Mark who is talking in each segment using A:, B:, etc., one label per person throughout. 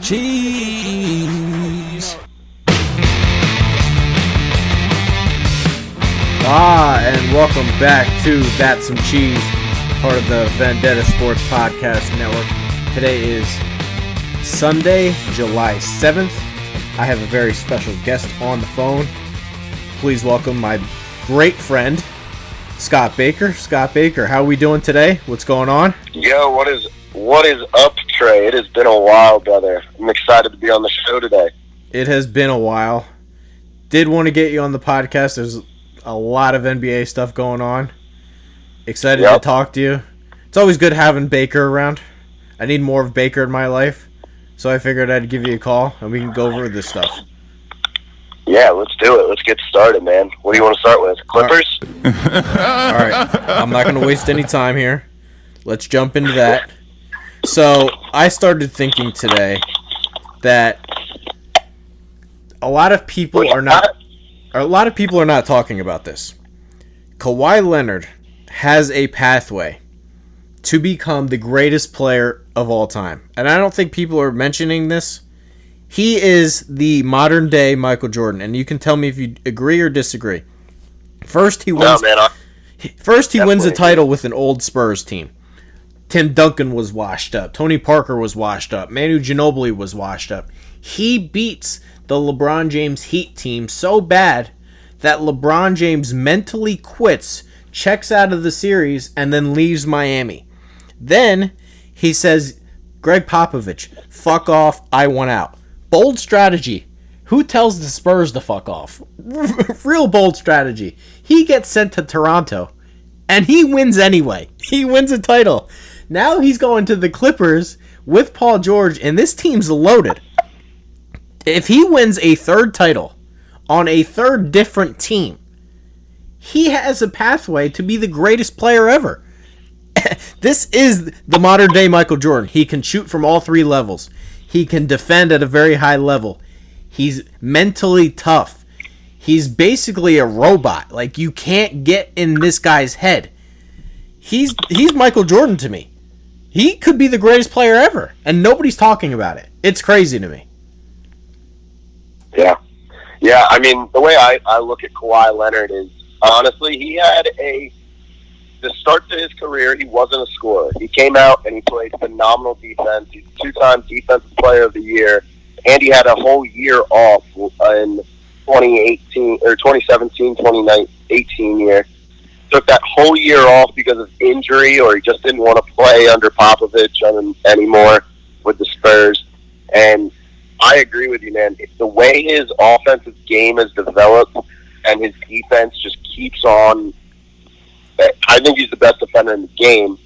A: cheese.
B: And welcome back to That's Some Cheese, part of the Vendetta Sports Podcast Network. Today is Sunday, July 7th. I have a very special guest on the phone. Please welcome my great friend, Scott Baker. Scott Baker, how are we doing today? What's going on?
C: Yo, what is up, Trey? It has been a while, brother. I'm excited to be on the show today.
B: It has been a while. Did want to get you on the podcast. There's a lot of NBA stuff going on. Excited to talk to you. It's always good having Baker around. I need more of Baker in my life, so I figured I'd give you a call and we can go over this stuff.
C: Yeah, let's do it. Let's get started, man. What do you want to start with? Clippers?
B: All right. I'm not going to waste any time here. Let's jump into that. So, I started thinking today that a lot of people are not talking about this. Kawhi Leonard has a pathway to become the greatest player of all time. And I don't think people are mentioning this. He is the modern day Michael Jordan, and you can tell me if you agree or disagree. First, he wins a title with an old Spurs team. Tim Duncan was washed up. Tony Parker was washed up. Manu Ginobili was washed up. He beats the LeBron James Heat team so bad that LeBron James mentally quits, checks out of the series, and then leaves Miami. Then he says, Greg Popovich, fuck off, I want out. Bold strategy. Who tells the Spurs to fuck off? Real bold strategy. He gets sent to Toronto, and he wins anyway. He wins a title. Now he's going to the Clippers with Paul George, and this team's loaded. If he wins a third title on a third different team, he has a pathway to be the greatest player ever. This is the modern day Michael Jordan. He can shoot from all three levels. He can defend at a very high level. He's mentally tough. He's basically a robot. Like, you can't get in this guy's head. He's Michael Jordan to me. He could be the greatest player ever, and nobody's talking about it. It's crazy to me.
C: Yeah, I mean, the way I look at Kawhi Leonard is, honestly, he had the start to his career, he wasn't a scorer. He came out and he played phenomenal defense. He's a two-time Defensive Player of the Year, and he had a whole year off in 2017, 2018 year. Took that whole year off because of injury, or he just didn't want to play under Popovich anymore with the Spurs. And I agree with you, man. It's the way his offensive game has developed and his defense just keeps on. I think he's the best defender in the game,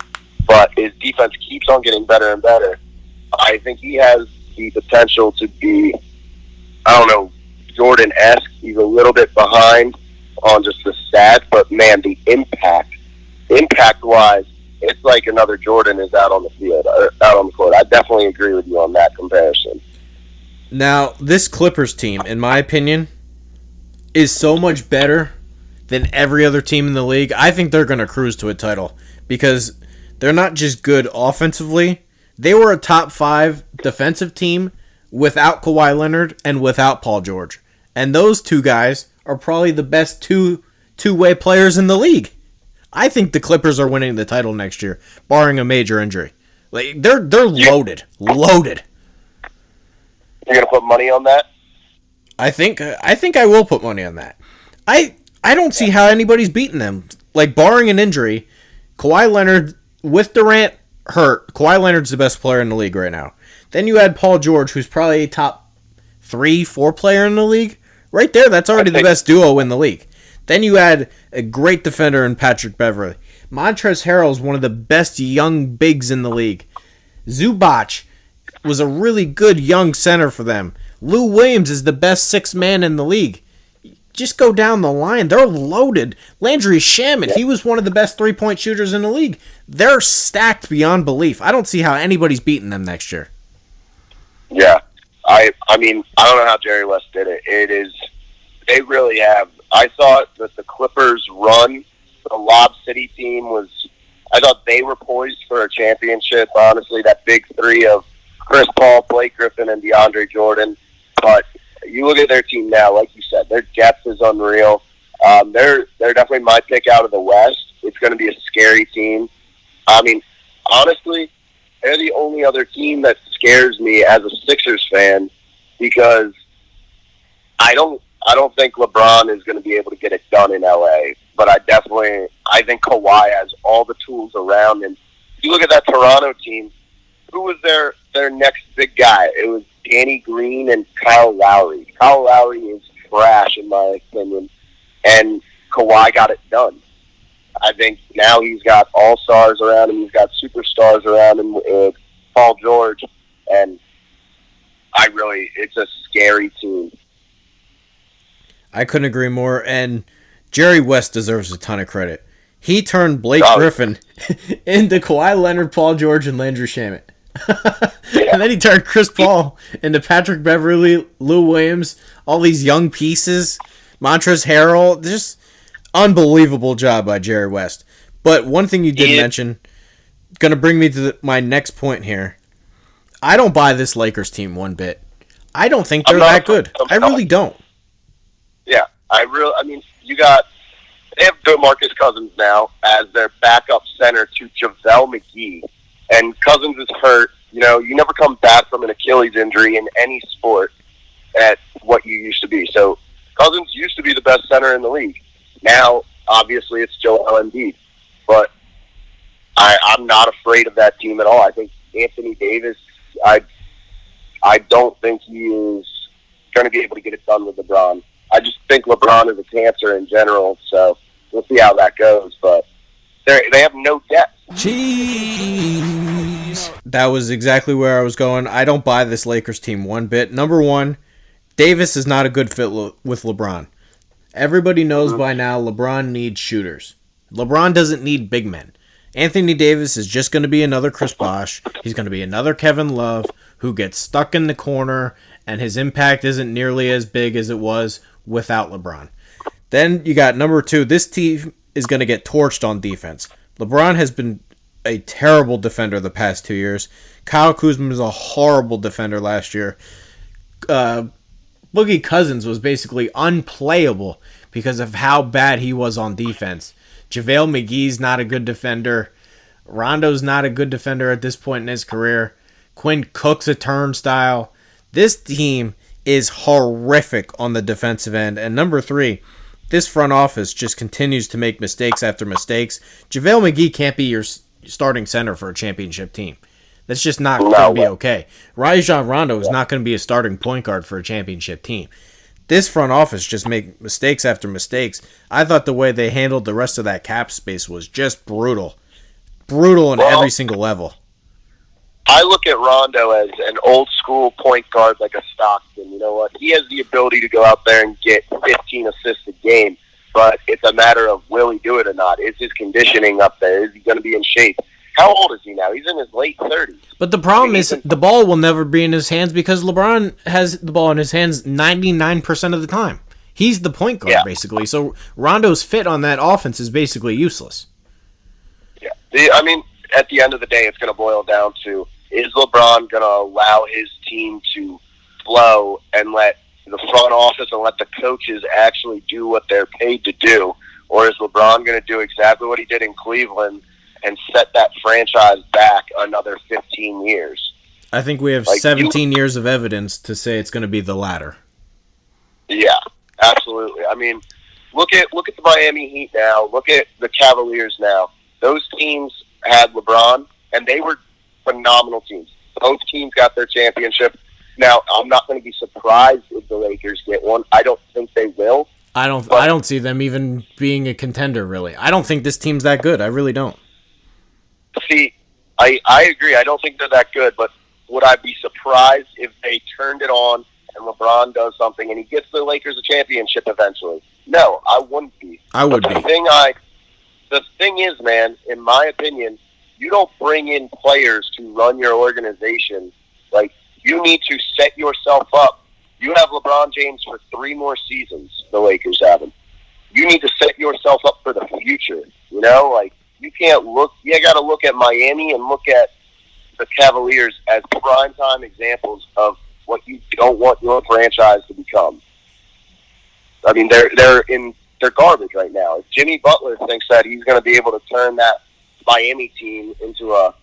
C: but his defense keeps on getting better and better. I think he has the potential to be, I don't know, Jordan-esque. He's a little bit behind on just the stats, but man, the impact-wise, it's like another Jordan is out on the field, or out on the court. I definitely agree with you on that comparison.
B: Now, this Clippers team, in my opinion, is so much better than every other team in the league. I think they're going to cruise to a title because they're not just good offensively. They were a top 5 defensive team without Kawhi Leonard and without Paul George. And those two guys are probably the best two-way players in the league. I think the Clippers are winning the title next year, barring a major injury. Like, they're loaded. Loaded.
C: You're going to put money on that?
B: I think I will put money on that. I don't see how anybody's beating them. Like, barring an injury, Kawhi Leonard, with Durant hurt, Kawhi Leonard's the best player in the league right now. Then you add Paul George, who's probably a top 3-4 player in the league. Right there, that's already the best duo in the league. Then you add a great defender in Patrick Beverley. Montrezl Harrell's one of the best young bigs in the league. Zubac was a really good young center for them. Lou Williams is the best sixth man in the league. Just go down the line. They're loaded. Landry Shamet, he was one of the best three-point shooters in the league. They're stacked beyond belief. I don't see how anybody's beating them next year.
C: Yeah. I mean, I don't know how Jerry West did it. They really have. I thought that the Clippers run, the Lob City team I thought they were poised for a championship. Honestly, that big three of Chris Paul, Blake Griffin, and DeAndre Jordan. But you look at their team now, like you said, their depth is unreal. They're definitely my pick out of the West. It's going to be a scary team. I mean, honestly, they're the only other team that scares me as a Sixers fan because I don't think LeBron is going to be able to get it done in LA. But I think Kawhi has all the tools around him. If you look at that Toronto team, who was their next big guy? It was Danny Green and Kyle Lowry. Kyle Lowry is trash in my opinion, and Kawhi got it done. I think now he's got all-stars around him. He's got superstars around him with Paul George, and it's a scary team.
B: I couldn't agree more, and Jerry West deserves a ton of credit. He turned Blake Griffin into Kawhi Leonard, Paul George, and Landry Shamet. And then he turned Chris Paul into Patrick Beverly, Lou Williams, all these young pieces, Montrezl Harrell. Just unbelievable job by Jerry West. But one thing you did mention, going to bring me to my next point here. I don't buy this Lakers team one bit. I don't think they're that good. I really don't.
C: Yeah, they have DeMarcus Cousins now as their backup center to JaVale McGee. And Cousins is hurt. You never come back from an Achilles injury in any sport at what you used to be. So Cousins used to be the best center in the league. Now, obviously, it's Joel Embiid. But I'm not afraid of that team at all. I think Anthony Davis, I don't think he is going to be able to get it done with LeBron. I just think LeBron is a cancer in general, so we'll see how that goes. But they have no depth.
B: Jeez. That was exactly where I was going. I don't buy this Lakers team one bit. Number one, Davis is not a good fit with LeBron. Everybody knows by now LeBron needs shooters. LeBron doesn't need big men. Anthony Davis is just going to be another Chris Bosh. He's going to be another Kevin Love who gets stuck in the corner, and his impact isn't nearly as big as it was without LeBron. Then you got number two. This team is going to get torched on defense. LeBron has been a terrible defender the past 2 years. Kyle Kuzma was a horrible defender last year. Boogie Cousins was basically unplayable because of how bad he was on defense. JaVale McGee's not a good defender. Rondo's not a good defender at this point in his career. Quinn Cook's a turnstile. This team is horrific on the defensive end. And number three, this front office just continues to make mistakes after mistakes. JaVale McGee can't be your starting center for a championship team. That's just not going to be okay. Rajon Rondo is not going to be a starting point guard for a championship team. This front office just make mistakes after mistakes. I thought the way they handled the rest of that cap space was just brutal. Brutal on every single level.
C: I look at Rondo as an old school point guard like a Stockton. You know what? He has the ability to go out there and get 15 assists a game, but it's a matter of will he do it or not. Is his conditioning up there? Is he going to be in shape? How old is he now? He's in his late 30s.
B: But the problem is the ball will never be in his hands because LeBron has the ball in his hands 99% of the time. He's the point guard, basically. So Rondo's fit on that offense is basically useless.
C: Yeah. At the end of the day, it's going to boil down to, is LeBron going to allow his team to flow and let the front office and let the coaches actually do what they're paid to do? Or is LeBron going to do exactly what he did in Cleveland and set that franchise back another 15 years?
B: I think we have 17 years of evidence to say it's going to be the latter.
C: Yeah, absolutely. Look at the Miami Heat now. Look at the Cavaliers now. Those teams had LeBron, and they were phenomenal teams. Both teams got their championship. Now, I'm not going to be surprised if the Lakers get one. I don't think they will.
B: I don't see them even being a contender, really. I don't think this team's that good. I really don't.
C: See, I agree. I don't think they're that good, but would I be surprised if they turned it on and LeBron does something and he gets the Lakers a championship eventually? No, I wouldn't be.
B: I would be.
C: The thing is, man, in my opinion, you don't bring in players to run your organization. You need to set yourself up. You have LeBron James for 3 more seasons, the Lakers have him. You need to set yourself up for the future, You can't look. You got to look at Miami and look at the Cavaliers as primetime examples of what you don't want your franchise to become. I mean, they're garbage right now. If Jimmy Butler thinks that he's going to be able to turn that Miami team into a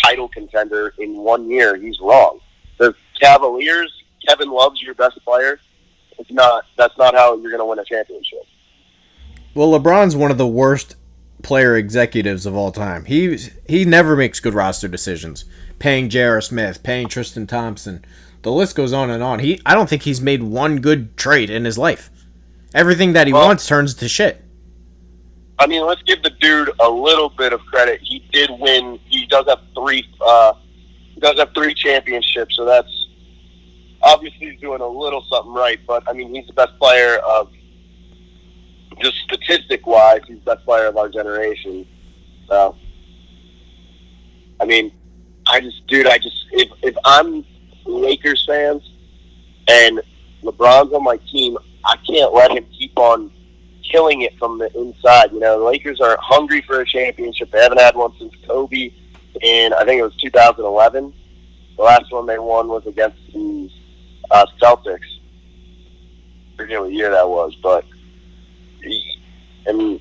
C: title contender in 1 year, he's wrong. The Cavaliers, Kevin Love's your best player. That's not how you're going to win a championship.
B: Well, LeBron's one of the worst player executives of all time. He never makes good roster decisions. Paying J.R. Smith, paying Tristan Thompson. The list goes on and on. I don't think he's made one good trade in his life. Everything that he wants turns to shit.
C: I mean, let's give the dude a little bit of credit. He did win. He does have three championships, so that's obviously he's doing a little something right. But I mean, he's the best player of just statistic-wise. He's the best player of our generation. So, I mean, if I'm Lakers fans and LeBron's on my team, I can't let him keep on killing it from the inside. You know, the Lakers are hungry for a championship. They haven't had one since Kobe in, I think it was 2011. The last one they won was against the Celtics. I forget what year that was, but and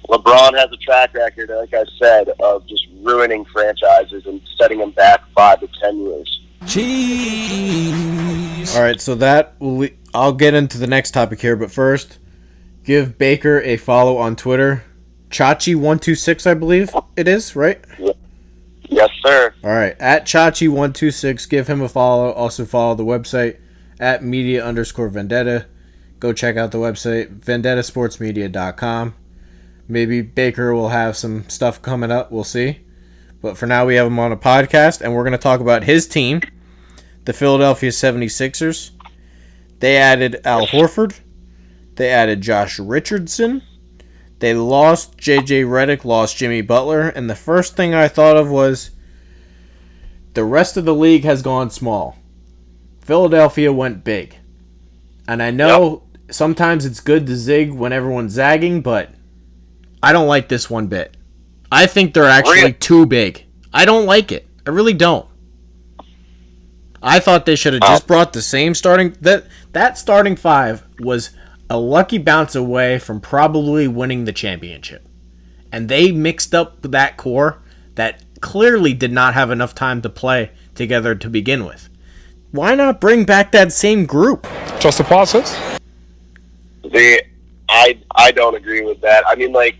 C: LeBron has a track record, like I said, of just ruining franchises and setting them back 5 to 10 years.
B: Jeez. All right, so I'll get into the next topic here, but first, give Baker a follow on Twitter. Chachi126, I believe it is, right?
C: Yes, sir.
B: All right, at Chachi126, give him a follow. Also follow the website at media_vendetta. Go check out the website, vendettasportsmedia.com. Maybe Baker will have some stuff coming up. We'll see. But for now, we have him on a podcast, and we're going to talk about his team, the Philadelphia 76ers. They added Al Horford. They added Josh Richardson. They lost J.J. Redick, lost Jimmy Butler. And the first thing I thought of was the rest of the league has gone small. Philadelphia went big. And I know sometimes it's good to zig when everyone's zagging, but I don't like this one bit. I think they're actually too big. I don't like it. I really don't. I thought they should have just brought the same starting... That starting five was a lucky bounce away from probably winning the championship. And they mixed up that core that clearly did not have enough time to play together to begin with. Why not bring back that same group?
A: Trust the process?
C: I don't agree with that. I mean, like,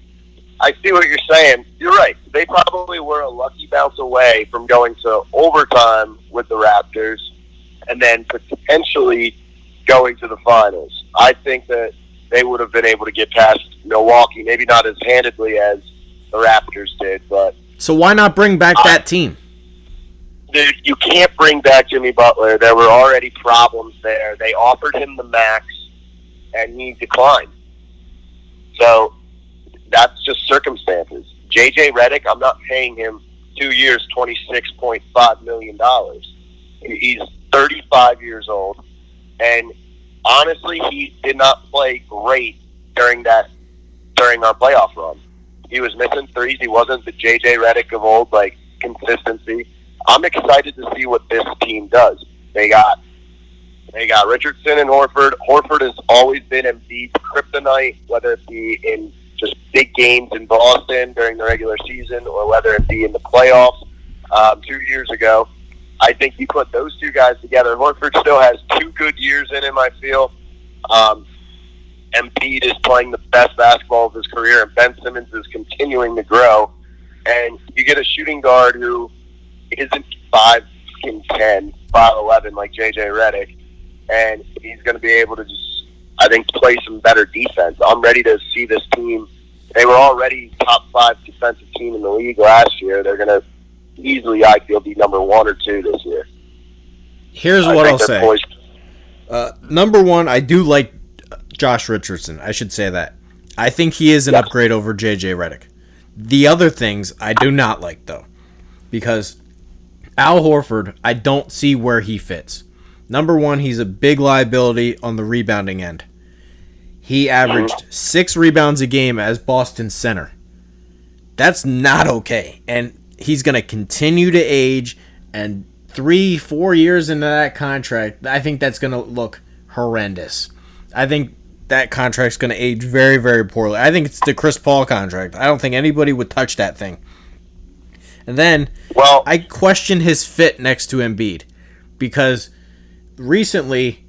C: I see what you're saying. You're right. They probably were a lucky bounce away from going to overtime with the Raptors and then potentially going to the finals. I think that they would have been able to get past Milwaukee, maybe not as handedly as the Raptors did, but...
B: So why not bring back that team?
C: Dude, you can't bring back Jimmy Butler. There were already problems there. They offered him the max, and he declined. So... that's just circumstances. J.J. Redick, I'm not paying him 2 years, $26.5 million. He's 35 years old, and honestly, he did not play great during our playoff run. He was missing threes. He wasn't the J.J. Redick of old, like, consistency. I'm excited to see what this team does. They got Richardson and Horford. Horford has always been Embiid's kryptonite, whether it be in just big games in Boston during the regular season or whether it be in the playoffs 2 years ago. I think you put those two guys together. Horford still has 2 good years in him, I feel. Embiid is playing the best basketball of his career, and Ben Simmons is continuing to grow. And you get a shooting guard who isn't 5'10", 5'11", like J.J. Redick, and he's going to be able to just, I think, play some better defense. I'm ready to see this team. They were already top 5 defensive team in the league last year. They're going to easily, I feel, be number 1 or 2 this year.
B: Here's what I'll say. Number 1, I do like Josh Richardson. I should say that. I think he is an upgrade over J.J. Redick. The other things I do not like, though, because Al Horford, I don't see where he fits. Number 1, he's a big liability on the rebounding end. He averaged 6 rebounds a game as Boston's center. That's not okay. And he's going to continue to age, and 3-4 years into that contract, I think that's going to look horrendous. I think that contract's going to age very, very poorly. I think it's the Chris Paul contract. I don't think anybody would touch that thing. And then I question his fit next to Embiid, because recently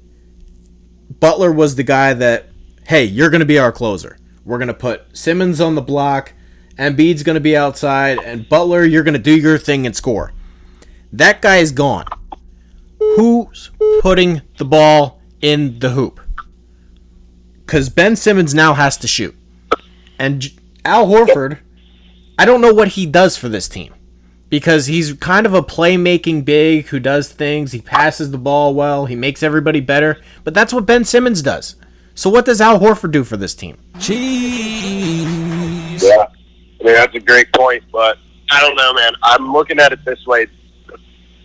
B: Butler was the guy that, hey, you're going to be our closer. We're going to put Simmons on the block, Embiid's going to be outside, and Butler, you're going to do your thing and score. That guy is gone. Who's putting the ball in the hoop? Because Ben Simmons now has to shoot. And Al Horford, I don't know what he does for this team. Because he's kind of a playmaking big who does things. He passes the ball well. He makes everybody better. But that's what Ben Simmons does. So what does Al Horford do for this team?
A: Jeez.
C: Yeah, I mean, that's a great point. But I don't know, man. I'm looking at it this way.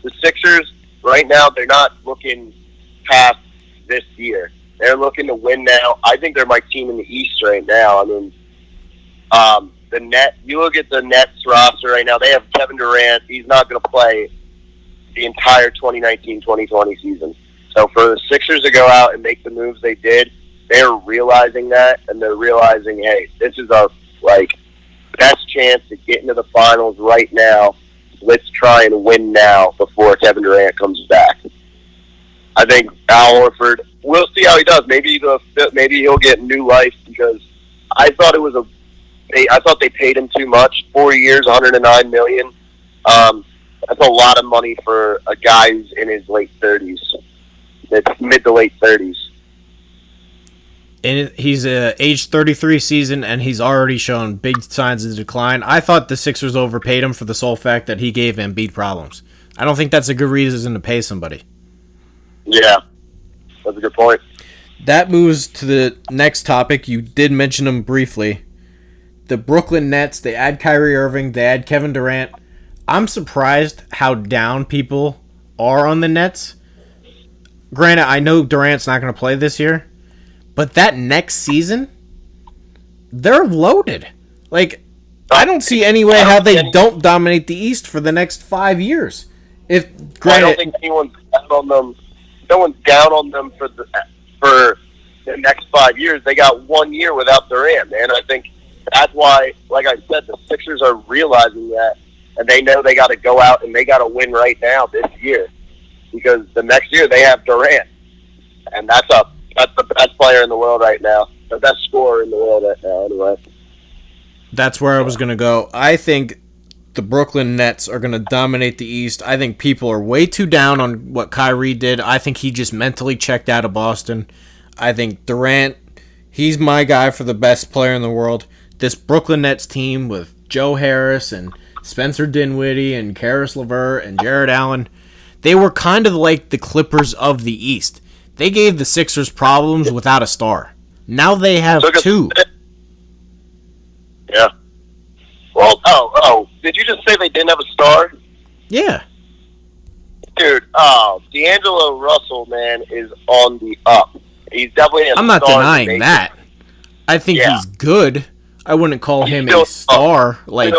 C: The Sixers, right now, they're not looking past this year. They're looking to win now. I think they're my team in the East right now. I mean, the net. You look at the Nets roster right now. They have Kevin Durant. He's not going to play the entire 2019-2020 season. So for the Sixers to go out and make the moves they did, they're realizing that, and they're realizing, hey, this is our best chance to get into the finals right now. Let's try and win now before Kevin Durant comes back. I think Al Horford, we'll see how he does. Maybe he'll get new life, because I thought I thought they paid him too much. 4 years, $109 million. That's a lot of money for a guy who's in his late 30s. It's mid to late 30s.
B: And he's age 33 season, and he's already shown big signs of decline. I thought the Sixers overpaid him for the sole fact that he gave Embiid problems. I don't think that's a good reason to pay somebody.
C: Yeah, that's a good point.
B: That moves to the next topic. You did mention them briefly. The Brooklyn Nets, they add Kyrie Irving, they add Kevin Durant. I'm surprised how down people are on the Nets. Granted, I know Durant's not going to play this year, but that next season, they're loaded. I don't see any way how they don't dominate the East for the next 5 years. I
C: don't think anyone's down on them. No one's down on them for the next 5 years. They got 1 year without Durant, man. I think that's why, like I said, the Sixers are realizing that, and they know they got to go out and they got to win right now this year, because the next year they have Durant, and that's the best player in the world right now, the best scorer in the world right now. Anyway,
B: that's where I was going to go. I think the Brooklyn Nets are going to dominate the East. I think people are way too down on what Kyrie did. I think he just mentally checked out of Boston. I think Durant, he's my guy for the best player in the world. This Brooklyn Nets team with Joe Harris and Spencer Dinwiddie and Karis LeVert and Jared Allen, they were kind of like the Clippers of the East. They gave the Sixers problems without a star. Now they have two.
C: Yeah. Well, did you just say they didn't have a star?
B: Yeah.
C: Dude, D'Angelo Russell, man, is on the up. He's definitely a star.
B: I'm not denying that. I think he's good. I wouldn't call him a star. Go ahead.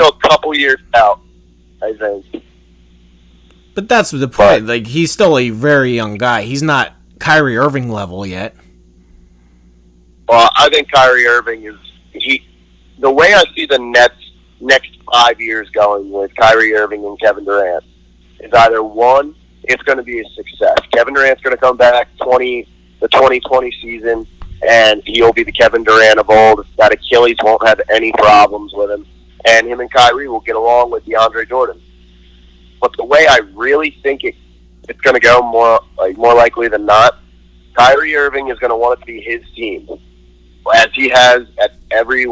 C: Still a couple years out, I think.
B: But that's the point. He's still a very young guy. He's not Kyrie Irving level yet.
C: Well, I think Kyrie Irving is the way I see the Nets next 5 years going with Kyrie Irving and Kevin Durant is either one, it's going to be a success. Kevin Durant's going to come back the 2020 season, and he'll be the Kevin Durant of old. That Achilles won't have any problems with him, and him and Kyrie will get along with DeAndre Jordan. But the way I really think it's going to go, more likely than not, Kyrie Irving is going to want it to be his team, as he has at every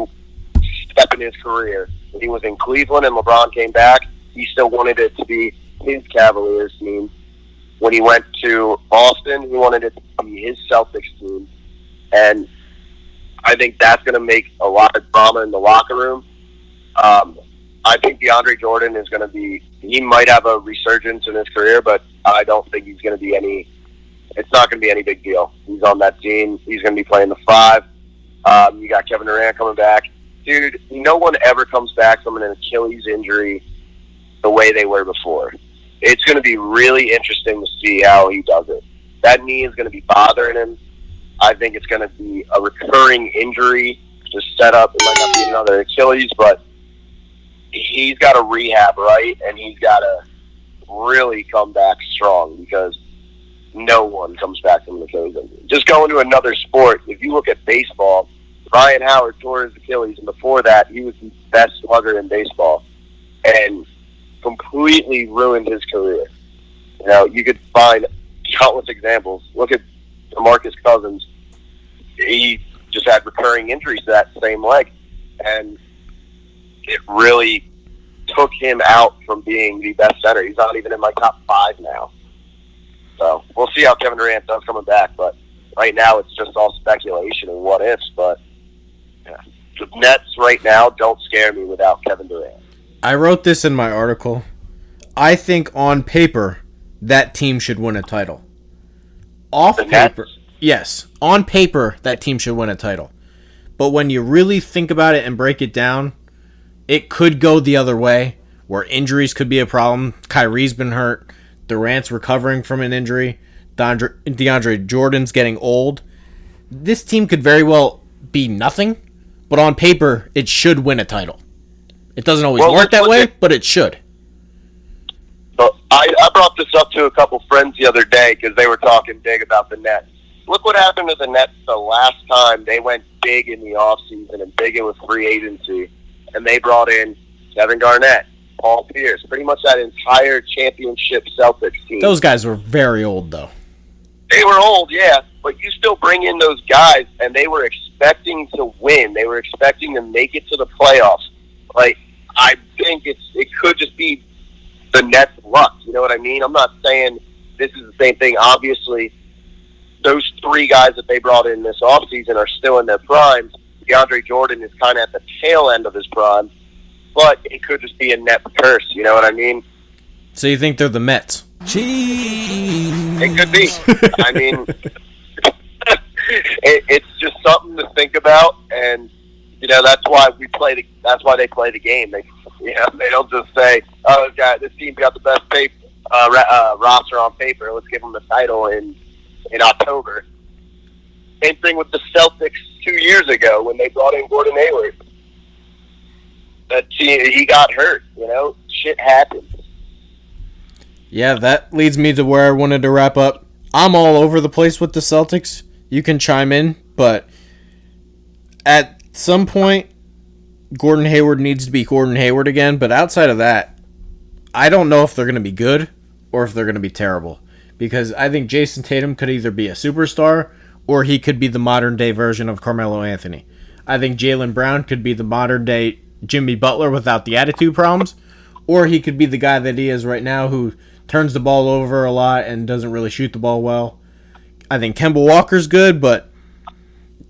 C: step in his career. When he was in Cleveland and LeBron came back, he still wanted it to be his Cavaliers team. When he went to Boston, he wanted it to be his Celtics team. And I think that's going to make a lot of drama in the locker room. I think DeAndre Jordan is going to he might have a resurgence in his career, but I don't think he's going to be it's not going to be any big deal. He's on that team. He's going to be playing the 5. You got Kevin Durant coming back. dude, no one ever comes back from an Achilles injury the way they were before. It's going to be really interesting to see how he does it. That knee is going to be bothering him. I think it's going to be a recurring injury, just set up. It might not be another Achilles, but he's got to rehab right, and he's got to really come back strong because no one comes back from an Achilles injury. Just going to another sport, if you look at baseball, Ryan Howard tore his Achilles, and before that, he was the best slugger in baseball and completely ruined his career. You know, you could find countless examples. Look at DeMarcus Cousins. He just had recurring injuries to that same leg, and it really took him out from being the best center. He's not even in my top 5 now. So we'll see how Kevin Durant does coming back, but right now it's just all speculation and what ifs. But yeah, the Nets right now don't scare me without Kevin Durant.
B: I wrote this in my article. I think on paper that team should win a title. Off
C: The
B: paper,
C: Nets?
B: yes. On paper, that team should win a title. But when you really think about it and break it down, it could go the other way, where injuries could be a problem. Kyrie's been hurt. Durant's recovering from an injury. DeAndre Jordan's getting old. This team could very well be nothing, but on paper, it should win a title. It doesn't always work that way, but it should.
C: But I brought this up to a couple friends the other day because they were talking big about the Nets. Look what happened to the Nets the last time they went big in the offseason and big in with free agency, and they brought in Kevin Garnett, Paul Pierce, pretty much that entire championship Celtics team.
B: Those guys were very old, though.
C: They were old, yeah, but you still bring in those guys, and they were expecting to win. They were expecting to make it to the playoffs. Like, I think it could just be the Nets' luck. You know what I mean? I'm not saying this is the same thing. Obviously, those 3 guys that they brought in this offseason are still in their primes. DeAndre Jordan is kind of at the tail end of his prime, but it could just be a net curse. You know what I mean?
B: So you think they're the Mets?
C: It could be. I mean, it's just something to think about, and you know that's why that's why they play the game. They don't just say, "Oh, this team's got the best roster on paper. Let's give them the title in October." Same thing with the Celtics 2 years ago when they brought in Gordon Hayward. He got hurt. You know, shit happens.
B: Yeah, that leads me to where I wanted to wrap up. I'm all over the place with the Celtics. You can chime in, but at some point, Gordon Hayward needs to be Gordon Hayward again. But outside of that, I don't know if they're going to be good or if they're going to be terrible. Because I think Jason Tatum could either be a superstar or he could be the modern-day version of Carmelo Anthony. I think Jaylen Brown could be the modern-day Jimmy Butler without the attitude problems. Or he could be the guy that he is right now who turns the ball over a lot and doesn't really shoot the ball well. I think Kemba Walker's good, but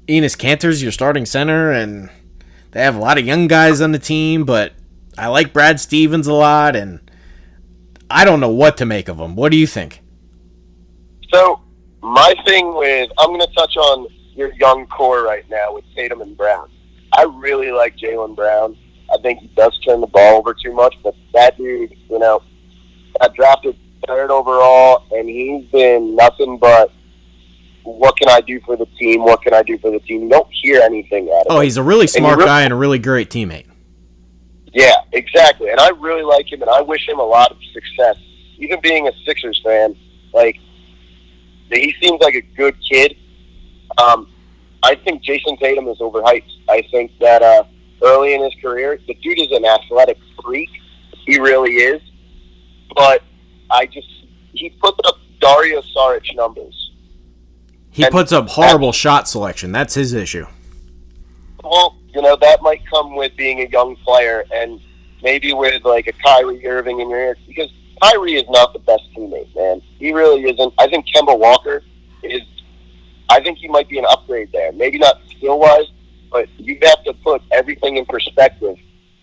B: Enes Kanter's your starting center, and they have a lot of young guys on the team, but I like Brad Stevens a lot, and I don't know what to make of them. What do you think?
C: So, my thing with, I'm going to touch on your young core right now with Tatum and Brown. I really like Jaylen Brown. I think he does turn the ball over too much, but that dude, you know, got drafted 3rd overall, and he's been nothing but, what can I do for the team? What can I do for the team? You don't hear anything out of him.
B: Oh, he's a really smart guy and a really great teammate.
C: Yeah, exactly. And I really like him, and I wish him a lot of success. Even being a Sixers fan, like, he seems like a good kid. I think Jason Tatum is overhyped. I think that early in his career, the dude is an athletic freak. He really is. But he puts up Dario Saric numbers.
B: He puts up horrible shot selection. That's his issue.
C: Well, you know, that might come with being a young player and maybe with, like, a Kyrie Irving in your ear. Because Kyrie is not the best teammate, man. He really isn't. I think Kemba Walker is... I think he might be an upgrade there. Maybe not skill-wise, but you have to put everything in perspective.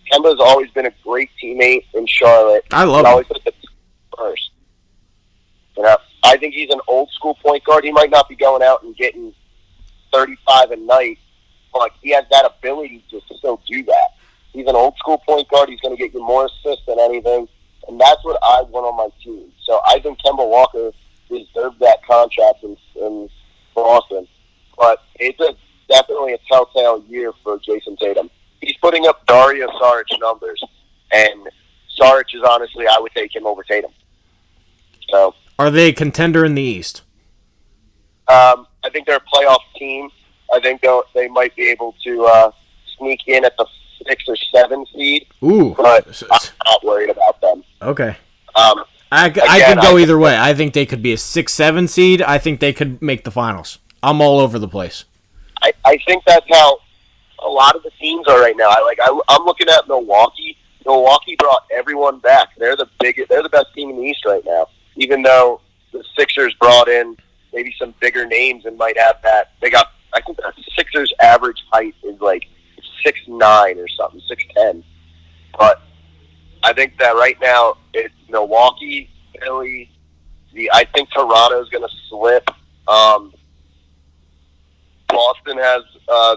C: Kemba's always been a great teammate in Charlotte.
B: I love him.
C: Always put the first. You know, I think he's an old-school point guard. He might not be going out and getting 35 a night, but he has that ability to still do that. He's an old school point guard. He's going to get you more assists than anything, and that's what I want on my team. So I think Kemba Walker deserved that contract in Boston, but it's definitely a telltale year for Jason Tatum. He's putting up Dario Saric numbers, and Saric is honestly, I would take him over Tatum. So,
B: are they a contender in the East?
C: I think they're a playoff team. I think they might be able to sneak in at the 6 or 7 seed.
B: Ooh,
C: but I'm not worried about them.
B: Okay. I could go either way. I think they could be a 6-7 seed. I think they could make the finals. I'm all over the place.
C: I think that's how a lot of the teams are right now. I'm looking at Milwaukee. Milwaukee brought everyone back. They're the best team in the East right now. Even though the Sixers brought in maybe some bigger names and might have that. I think the Sixers' average height is like 6'9" or something, 6'10". But I think that right now it's Milwaukee, Philly. I think Toronto's going to slip. Boston has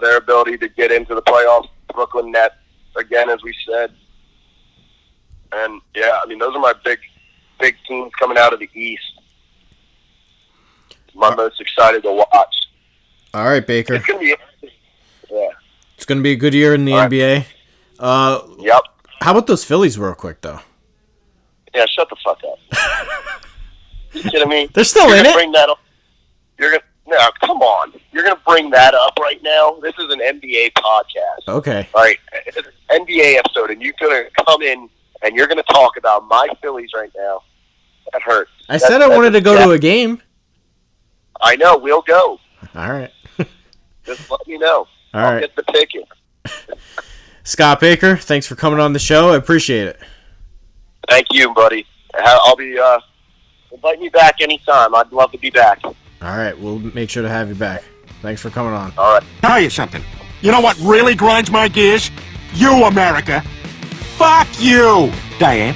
C: their ability to get into the playoffs. Brooklyn Nets, again, as we said. And, yeah, I mean, those are my big teams coming out of the East. I'm most excited to watch.
B: All right, Baker.
C: It's going to be interesting. Yeah.
B: It's going to be a good year in the NBA.
C: Yep.
B: How about those Phillies real quick, though?
C: Yeah, shut the fuck up. You kidding me?
B: They're still in it?
C: Bring that up. No, come on. You're going to bring that up right now? This is an NBA podcast.
B: Okay.
C: All right. It's an NBA episode, and you're going to come in, and you're going to talk about my Phillies right now. That hurts.
B: I said I wanted to go to a game.
C: I know. We'll go.
B: All right.
C: Just let me know.
B: All
C: I'll
B: right.
C: get the ticket.
B: Scott Baker, thanks for coming on the show. I appreciate it.
C: Thank you, buddy. I'll be invite me back anytime. I'd love to be back.
B: All right, we'll make sure to have you back. Thanks for coming on.
C: All right.
A: Tell you something. You know what really grinds my gears? You, America. Fuck you, Diane.